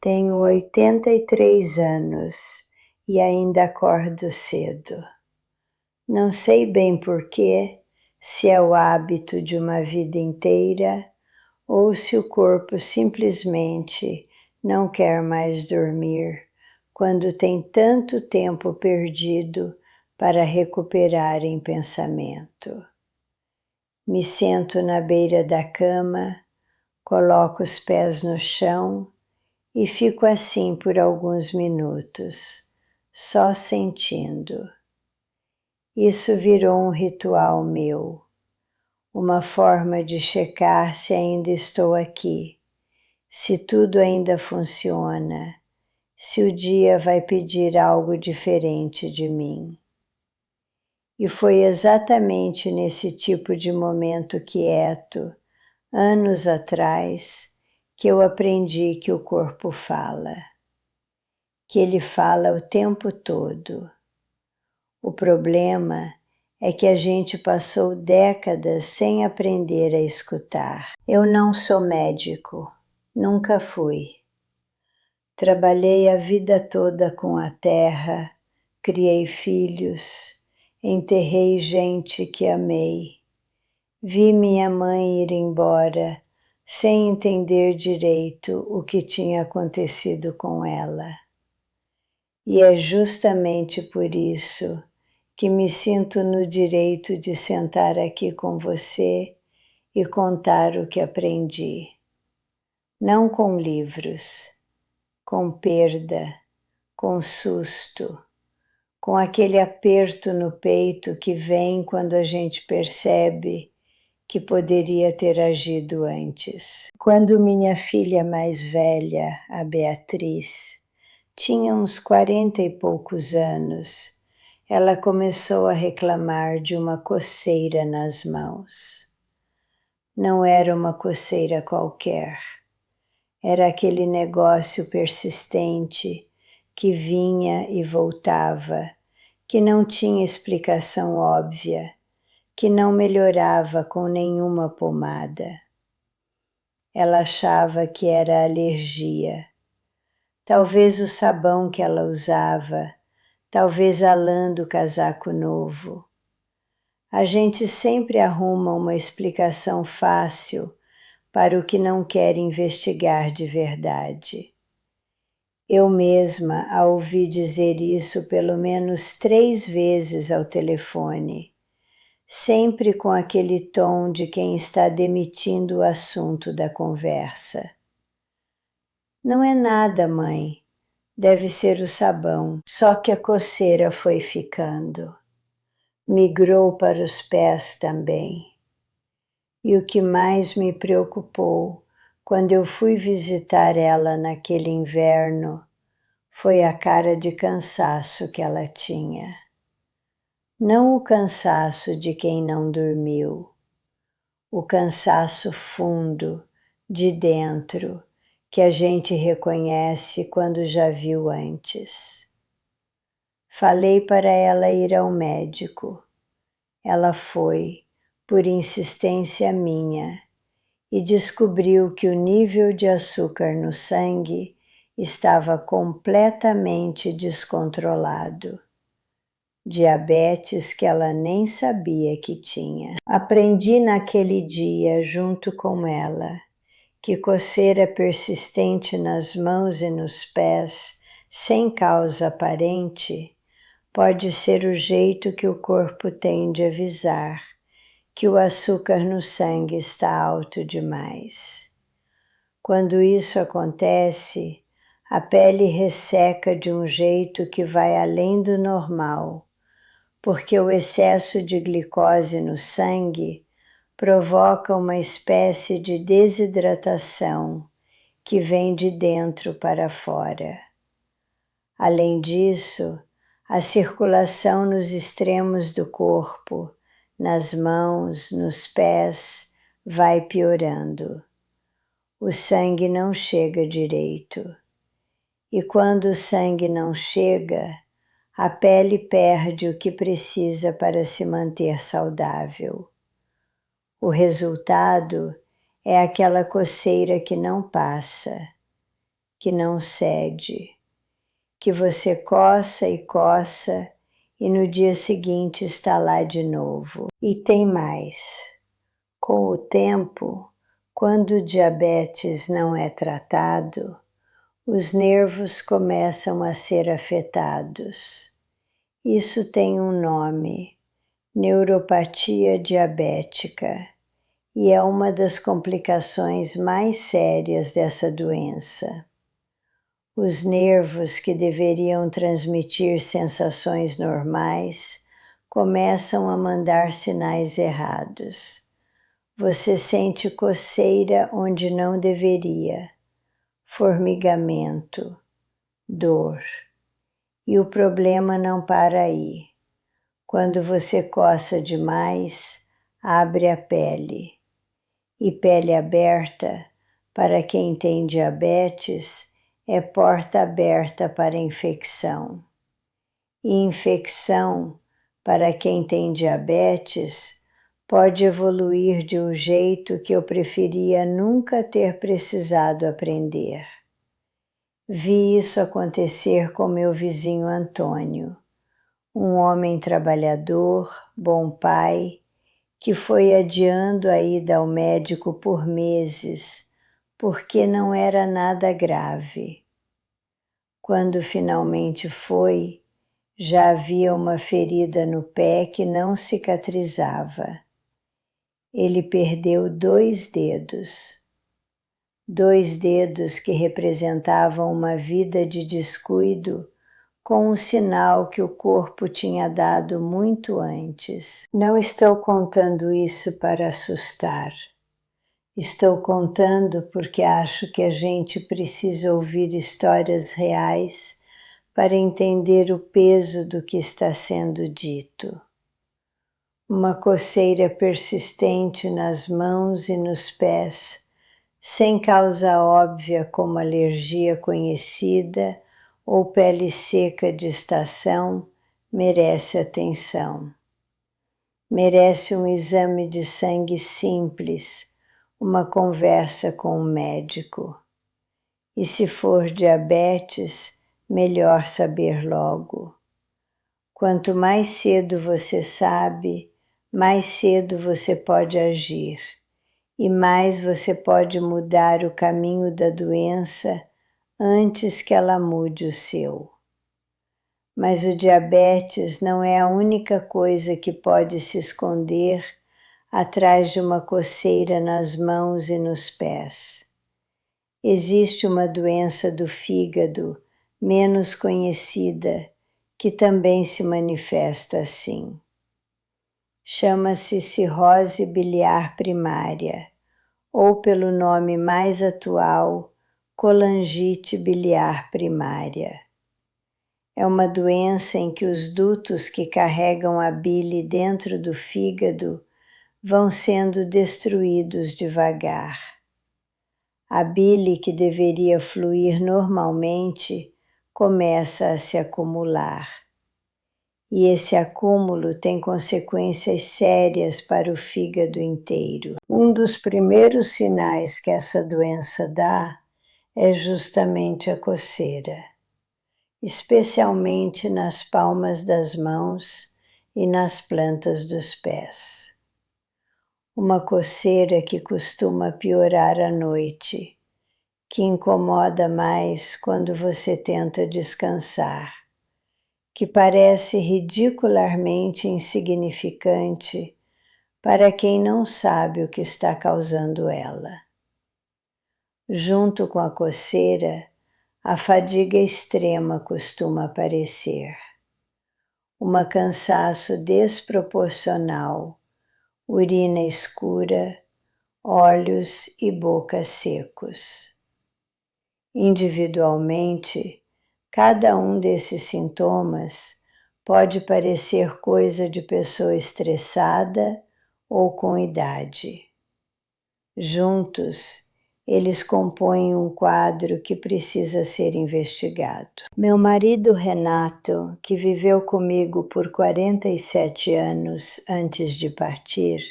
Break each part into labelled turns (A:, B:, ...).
A: Tenho 83 anos e ainda acordo cedo. Não sei bem porquê, se é o hábito de uma vida inteira ou se o corpo simplesmente não quer mais dormir quando tem tanto tempo perdido para recuperar em pensamento. Me sento na beira da cama, coloco os pés no chão e fico assim por alguns minutos, só sentindo. Isso virou um ritual meu, uma forma de checar se ainda estou aqui, se tudo ainda funciona, se o dia vai pedir algo diferente de mim. E foi exatamente nesse tipo de momento quieto, anos atrás, que eu aprendi que o corpo fala, que ele fala o tempo todo. O problema é que a gente passou décadas sem aprender a escutar. Eu não sou médico, nunca fui. Trabalhei a vida toda com a terra, criei filhos, enterrei gente que amei. Vi minha mãe ir embora, sem entender direito o que tinha acontecido com ela. E é justamente por isso que me sinto no direito de sentar aqui com você e contar o que aprendi. Não com livros, com perda, com susto, com aquele aperto no peito que vem quando a gente percebe que poderia ter agido antes. Quando minha filha mais velha, a Beatriz, tinha uns 40 e poucos anos, ela começou a reclamar de uma coceira nas mãos. Não era uma coceira qualquer, era aquele negócio persistente que vinha e voltava, que não tinha explicação óbvia, que não melhorava com nenhuma pomada. Ela achava que era alergia. Talvez o sabão que ela usava, talvez a lã do casaco novo. A gente sempre arruma uma explicação fácil para o que não quer investigar de verdade. Eu mesma a ouvi dizer isso pelo menos 3 vezes ao telefone, sempre com aquele tom de quem está demitindo o assunto da conversa. Não é nada, mãe. Deve ser o sabão. Só que a coceira foi ficando. Migrou para os pés também. E o que mais me preocupou quando eu fui visitar ela naquele inverno foi a cara de cansaço que ela tinha. Não o cansaço de quem não dormiu, o cansaço fundo, de dentro, que a gente reconhece quando já viu antes. Falei para ela ir ao médico. Ela foi, por insistência minha, e descobriu que o nível de açúcar no sangue estava completamente descontrolado. Diabetes que ela nem sabia que tinha. Aprendi naquele dia, junto com ela, que coceira persistente nas mãos e nos pés, sem causa aparente, pode ser o jeito que o corpo tem de avisar que o açúcar no sangue está alto demais. Quando isso acontece, a pele resseca de um jeito que vai além do normal, porque o excesso de glicose no sangue provoca uma espécie de desidratação que vem de dentro para fora. Além disso, a circulação nos extremos do corpo, nas mãos, nos pés, vai piorando. O sangue não chega direito. E quando o sangue não chega, a pele perde o que precisa para se manter saudável. O resultado é aquela coceira que não passa. que não cede, que você coça e no dia seguinte está lá de novo. E tem mais. Com o tempo, quando o diabetes não é tratado, os nervos começam a ser afetados. Isso tem um nome, neuropatia diabética, e é uma das complicações mais sérias dessa doença. Os nervos que deveriam transmitir sensações normais começam a mandar sinais errados. Você sente coceira onde não deveria, formigamento, dor. E o problema não para aí. Quando você coça demais, abre a pele. E pele aberta, para quem tem diabetes, é porta aberta para infecção. E infecção, para quem tem diabetes, pode evoluir de um jeito que eu preferia nunca ter precisado aprender. Vi isso acontecer com meu vizinho Antônio, um homem trabalhador, bom pai, que foi adiando a ida ao médico por meses, porque não era nada grave. Quando finalmente foi, já havia uma ferida no pé que não cicatrizava. Ele perdeu 2 dedos. 2 dedos que representavam uma vida de descuido, com um sinal que o corpo tinha dado muito antes. Não estou contando isso para assustar. Estou contando porque acho que a gente precisa ouvir histórias reais para entender o peso do que está sendo dito. Uma coceira persistente nas mãos e nos pés, sem causa óbvia como alergia conhecida ou pele seca de estação, merece atenção. Merece um exame de sangue simples, uma conversa com um médico. E se for diabetes, melhor saber logo. Quanto mais cedo você sabe, mais cedo você pode agir, e mais você pode mudar o caminho da doença antes que ela mude o seu. Mas o diabetes não é a única coisa que pode se esconder atrás de uma coceira nas mãos e nos pés. Existe uma doença do fígado menos conhecida que também se manifesta assim. Chama-se cirrose biliar primária, ou pelo nome mais atual, colangite biliar primária. É uma doença em que os dutos que carregam a bile dentro do fígado vão sendo destruídos devagar. A bile que deveria fluir normalmente começa a se acumular. E esse acúmulo tem consequências sérias para o fígado inteiro. Um dos primeiros sinais que essa doença dá é justamente a coceira, especialmente nas palmas das mãos e nas plantas dos pés. Uma coceira que costuma piorar à noite, que incomoda mais quando você tenta descansar, que parece ridicularmente insignificante para quem não sabe o que está causando ela. Junto com a coceira, a fadiga extrema costuma aparecer. Um cansaço desproporcional, urina escura, olhos e boca secos. Individualmente, cada um desses sintomas pode parecer coisa de pessoa estressada ou com idade. Juntos, eles compõem um quadro que precisa ser investigado. Meu marido Renato, que viveu comigo por 47 anos antes de partir,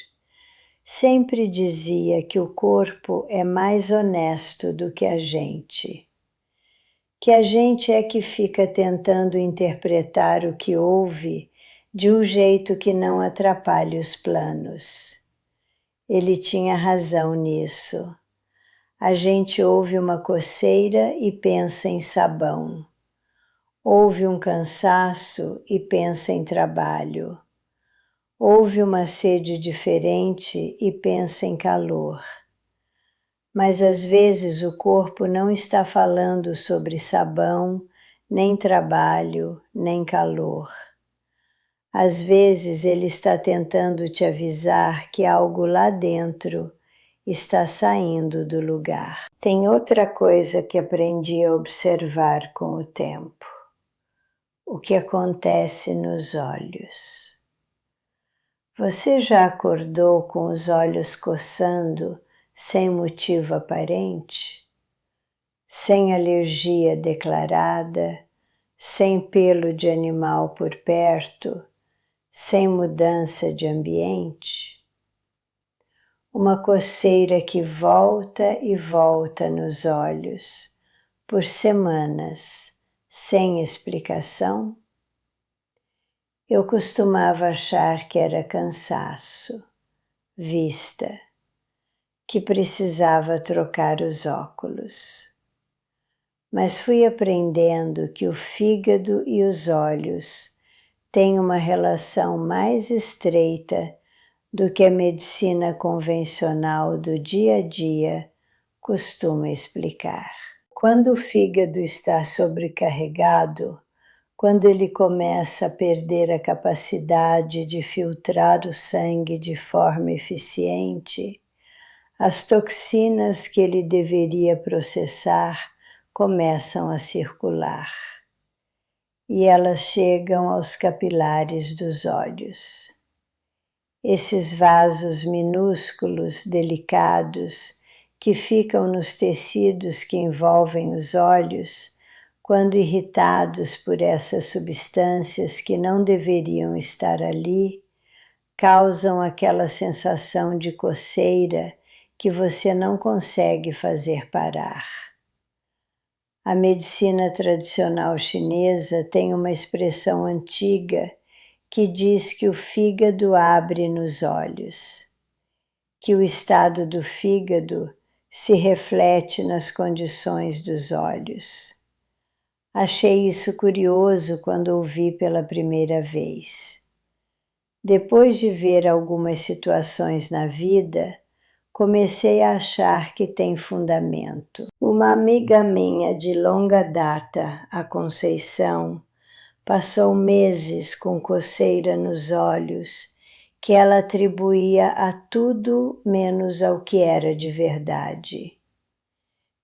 A: sempre dizia que o corpo é mais honesto do que a gente. que a gente é que fica tentando interpretar o que ouve de um jeito que não atrapalhe os planos. Ele tinha razão nisso. A gente ouve uma coceira e pensa em sabão. Ouve um cansaço e pensa em trabalho. Ouve uma sede diferente e pensa em calor. Mas às vezes o corpo não está falando sobre sabão, nem trabalho, nem calor. Às vezes ele está tentando te avisar que algo lá dentro está saindo do lugar. Tem outra coisa que aprendi a observar com o tempo: o que acontece nos olhos. Você já acordou com os olhos coçando sem motivo aparente? Sem alergia declarada, sem pelo de animal por perto, sem mudança de ambiente? Uma coceira que volta e volta nos olhos, por semanas, sem explicação? Eu costumava achar que era cansaço, vista, que precisava trocar os óculos. Mas fui aprendendo que o fígado e os olhos têm uma relação mais estreita do que a medicina convencional do dia a dia costuma explicar. Quando o fígado está sobrecarregado, quando ele começa a perder a capacidade de filtrar o sangue de forma eficiente, as toxinas que ele deveria processar começam a circular e elas chegam aos capilares dos olhos. Esses vasos minúsculos, delicados, que ficam nos tecidos que envolvem os olhos, quando irritados por essas substâncias que não deveriam estar ali, causam aquela sensação de coceira que você não consegue fazer parar. A medicina tradicional chinesa tem uma expressão antiga que diz que o fígado abre nos olhos, que o estado do fígado se reflete nas condições dos olhos. Achei isso curioso quando ouvi pela primeira vez. Depois de ver algumas situações na vida, comecei a achar que tem fundamento. Uma amiga minha de longa data, a Conceição, passou meses com coceira nos olhos que ela atribuía a tudo menos ao que era de verdade.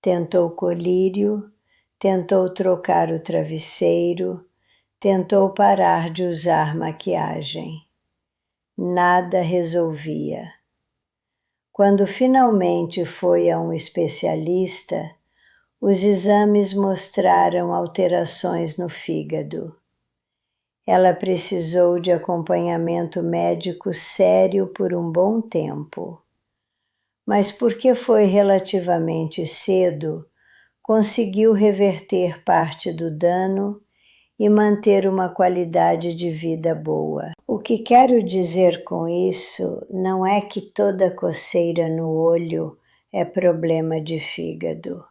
A: Tentou colírio, tentou trocar o travesseiro, tentou parar de usar maquiagem. Nada resolvia. Quando finalmente foi a um especialista, os exames mostraram alterações no fígado. Ela precisou de acompanhamento médico sério por um bom tempo. Mas porque foi relativamente cedo, conseguiu reverter parte do dano e manter uma qualidade de vida boa. O que quero dizer com isso não é que toda coceira no olho é problema de fígado.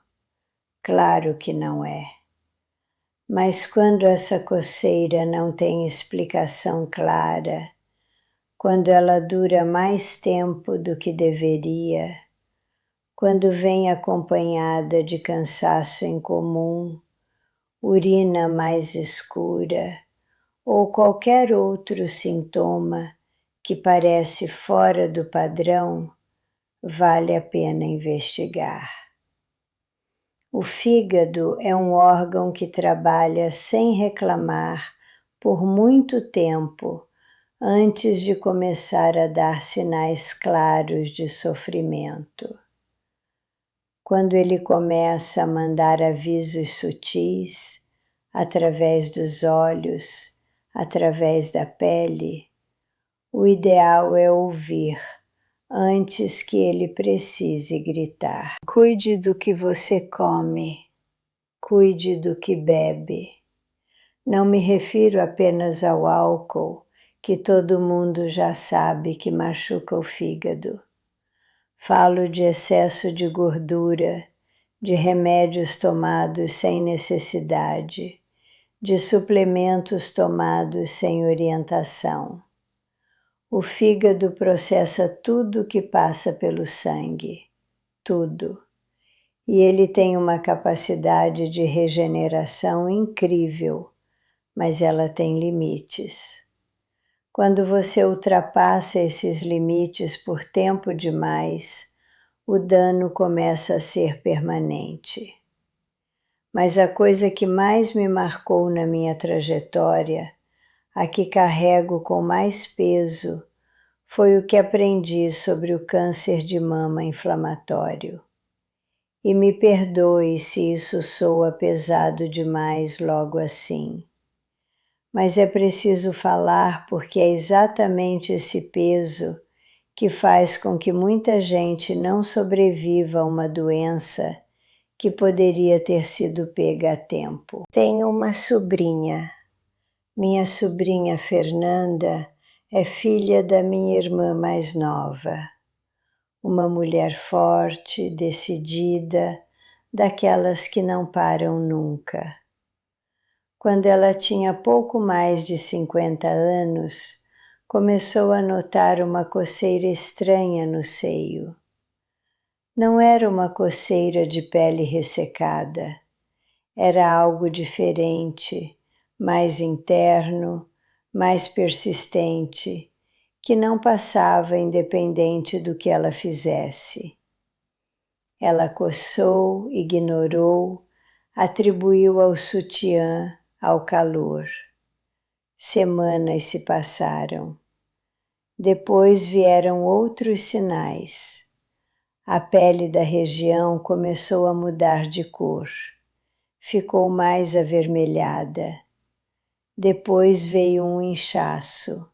A: Claro que não é. Mas quando essa coceira não tem explicação clara, quando ela dura mais tempo do que deveria, quando vem acompanhada de cansaço incomum, urina mais escura ou qualquer outro sintoma que parece fora do padrão, vale a pena investigar. O fígado é um órgão que trabalha sem reclamar por muito tempo antes de começar a dar sinais claros de sofrimento. Quando ele começa a mandar avisos sutis, através dos olhos, através da pele, o ideal é ouvir antes que ele precise gritar. Cuide do que você come, Cuide do que bebe. Não me refiro apenas ao álcool, que todo mundo já sabe que machuca o fígado. Falo de excesso de gordura, de remédios tomados sem necessidade, de suplementos tomados sem orientação. O fígado processa tudo que passa pelo sangue, tudo. E ele tem uma capacidade de regeneração incrível, mas ela tem limites. Quando você ultrapassa esses limites por tempo demais, o dano começa a ser permanente. Mas a coisa que mais me marcou na minha trajetória, a que carrego com mais peso, foi o que aprendi sobre o câncer de mama inflamatório. E me perdoe se isso soa pesado demais logo assim. Mas é preciso falar porque é exatamente esse peso que faz com que muita gente não sobreviva a uma doença que poderia ter sido pega a tempo. Tenho uma sobrinha. Minha sobrinha Fernanda é filha da minha irmã mais nova. Uma mulher forte, decidida, daquelas que não param nunca. Quando ela tinha pouco mais de 50 anos, começou a notar uma coceira estranha no seio. Não era uma coceira de pele ressecada, era algo diferente, mais interno, mais persistente, que não passava independente do que ela fizesse. Ela coçou, ignorou, atribuiu ao sutiã, ao calor. Semanas se passaram. Depois vieram outros sinais. A pele da região começou a mudar de cor. Ficou mais avermelhada. Depois veio um inchaço.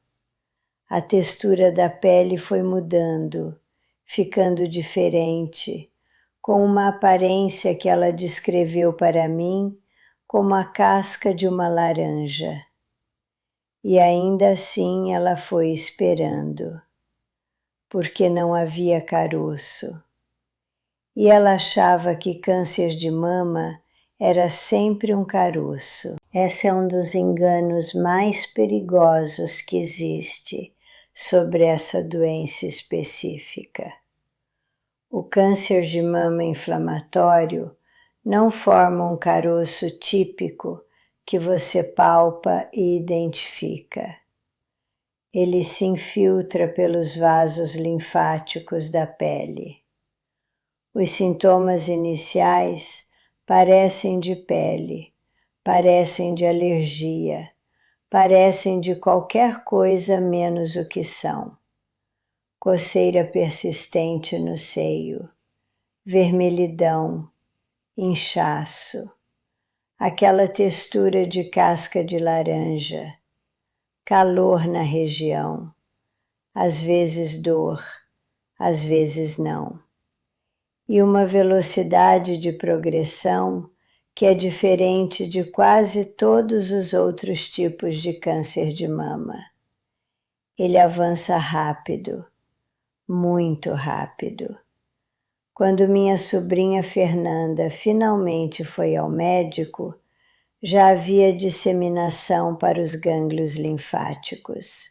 A: A textura da pele foi mudando, ficando diferente, com uma aparência que ela descreveu para mim como a casca de uma laranja. E ainda assim ela foi esperando, porque não havia caroço. E ela achava que câncer de mama era sempre um caroço. Esse é um dos enganos mais perigosos que existe sobre essa doença específica. O câncer de mama inflamatório não forma um caroço típico que você palpa e identifica. Ele se infiltra pelos vasos linfáticos da pele. Os sintomas iniciais parecem de pele, parecem de alergia, parecem de qualquer coisa menos o que são. Coceira persistente no seio, vermelhidão, inchaço, aquela textura de casca de laranja, calor na região, às vezes dor, às vezes não. E uma velocidade de progressão que é diferente de quase todos os outros tipos de câncer de mama. Ele avança rápido, muito rápido. Quando minha sobrinha Fernanda finalmente foi ao médico, já havia disseminação para os gânglios linfáticos.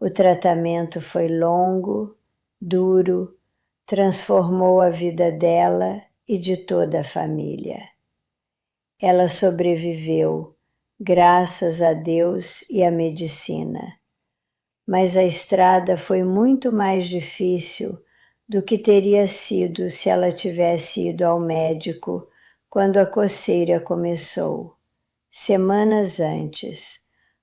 A: O tratamento foi longo, duro, transformou a vida dela e de toda a família. Ela sobreviveu, graças a Deus e à medicina. Mas a estrada foi muito mais difícil do que teria sido se ela tivesse ido ao médico quando a coceira começou, semanas antes,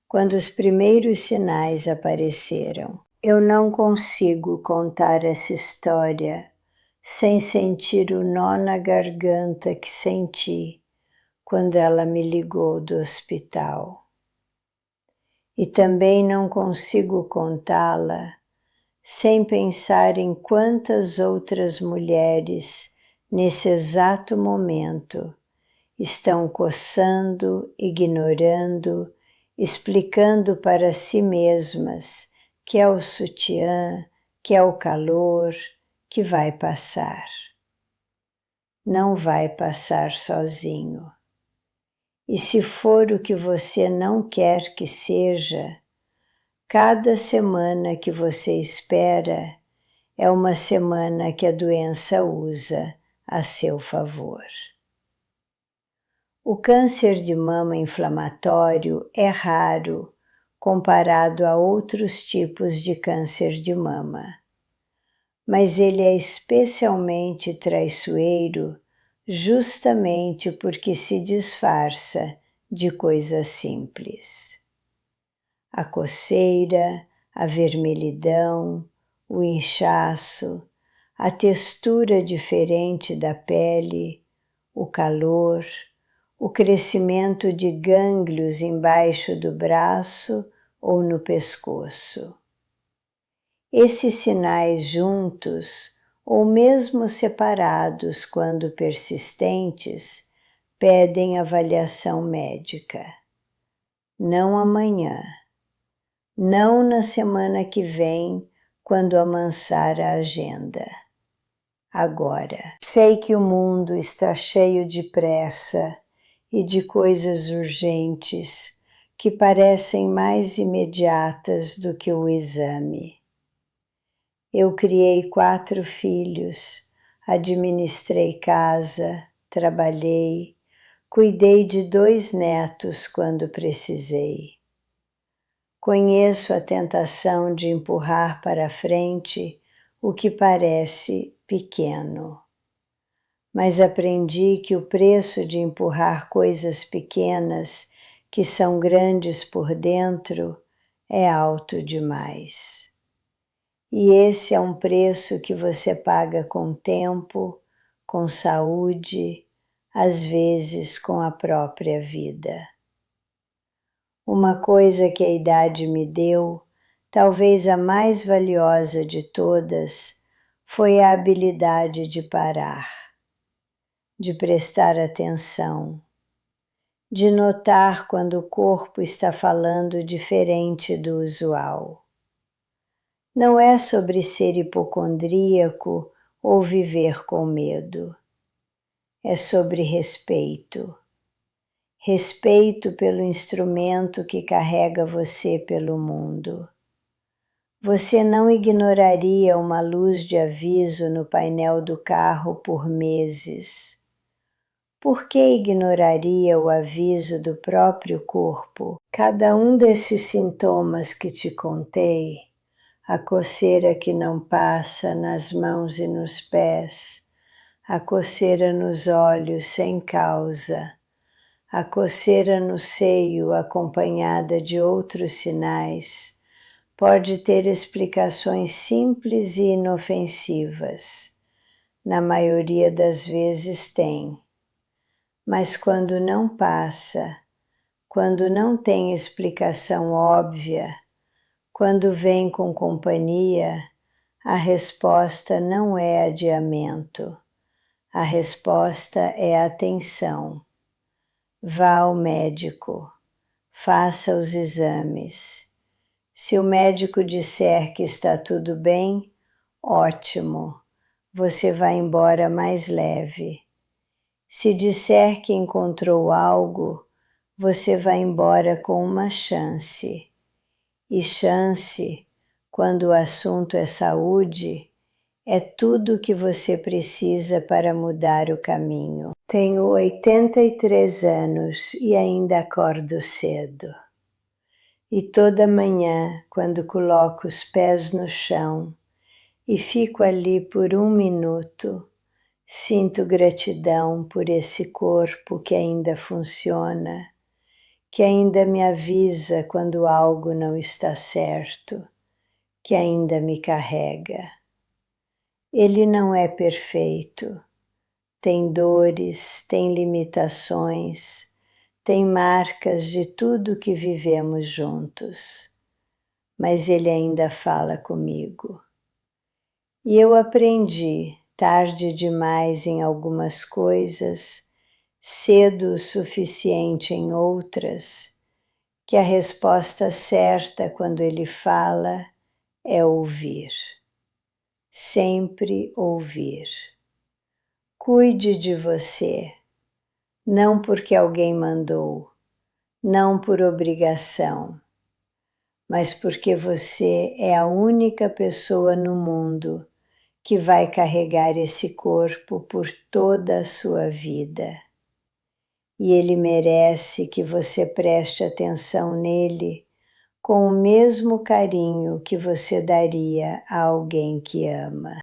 A: quando os primeiros sinais apareceram. Eu não consigo contar essa história sem sentir o nó na garganta que senti quando ela me ligou do hospital. E também não consigo contá-la sem pensar em quantas outras mulheres, nesse exato momento, estão coçando, ignorando, explicando para si mesmas que é o sutiã, que é o calor, que vai passar. Não vai passar sozinho. E se for o que você não quer que seja, cada semana que você espera é uma semana que a doença usa a seu favor. O câncer de mama inflamatório é raro comparado a outros tipos de câncer de mama, mas ele é especialmente traiçoeiro justamente porque se disfarça de coisas simples. A coceira, a vermelhidão, o inchaço, a textura diferente da pele, o calor, o crescimento de gânglios embaixo do braço ou no pescoço. Esses sinais juntos, ou mesmo separados quando persistentes, pedem avaliação médica. Não amanhã, não na semana que vem, quando amansar a agenda. Agora. Sei que o mundo está cheio de pressa e de coisas urgentes que parecem mais imediatas do que o exame. Eu criei 4 filhos, administrei casa, trabalhei, cuidei de 2 netos quando precisei. Conheço a tentação de empurrar para frente o que parece pequeno. Mas aprendi que o preço de empurrar coisas pequenas que são grandes por dentro é alto demais. E esse é um preço que você paga com tempo, com saúde, às vezes com a própria vida. Uma coisa que a idade me deu, talvez a mais valiosa de todas, foi a habilidade de parar, de prestar atenção, de notar quando o corpo está falando diferente do usual. Não é sobre ser hipocondríaco ou viver com medo. É sobre respeito. Respeito pelo instrumento que carrega você pelo mundo. Você não ignoraria uma luz de aviso no painel do carro por meses. Por que ignoraria o aviso do próprio corpo? Cada um desses sintomas que te contei, a coceira que não passa nas mãos e nos pés, a coceira nos olhos sem causa, a coceira no seio acompanhada de outros sinais, pode ter explicações simples e inofensivas. Na maioria das vezes tem. Mas quando não passa, quando não tem explicação óbvia, quando vem com companhia, a resposta não é adiamento. A resposta é atenção. Vá ao médico, faça os exames. Se o médico disser que está tudo bem, ótimo, você vai embora mais leve. Se disser que encontrou algo, você vai embora com uma chance. E chance, quando o assunto é saúde, é tudo o que você precisa para mudar o caminho. Tenho 83 anos e ainda acordo cedo. E toda manhã, quando coloco os pés no chão e fico ali por 1 minuto, sinto gratidão por esse corpo que ainda funciona, que ainda me avisa quando algo não está certo, que ainda me carrega. Ele não é perfeito, tem dores, tem limitações, tem marcas de tudo que vivemos juntos, mas ele ainda fala comigo. E eu aprendi, tarde demais em algumas coisas, cedo o suficiente em outras, que a resposta certa quando ele fala é ouvir. Sempre ouvir. Cuide de você, não porque alguém mandou, não por obrigação, mas porque você é a única pessoa no mundo que vai carregar esse corpo por toda a sua vida. E ele merece que você preste atenção nele com o mesmo carinho que você daria a alguém que ama.